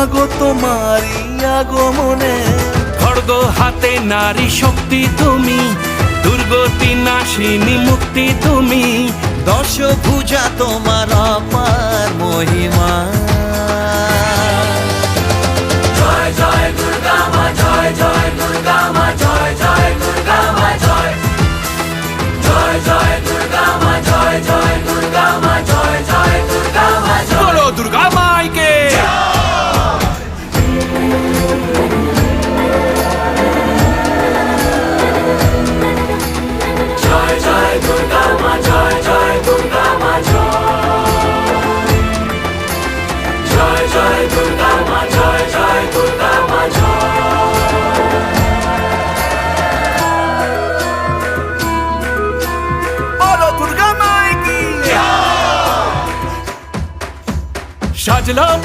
মাগো তোমারই আগমনে। খড়গ হাতে নারী শক্তি তুমি, দুর্গতি নাশিনী মুক্তি তুমি। দশভুজা তোমার অপার মহিমা। জয় জয় দুর্গা মা, জয় জয় দুর্গা মা, জয় জয় দুর্গা মা, জয় জয় জয় দুর্গা মা, জয় জয় দুর্গা মা, জয় জয় দুর্গা মা। বলো দুর্গা মাইকে। জয় জয় দুর্গা মা, জয় জয় দুর্গা মা, জয় জয় দুর্গা মা, জয় জয় দুর্গা মা, বলো দুর্গা মাইকে। সাজলো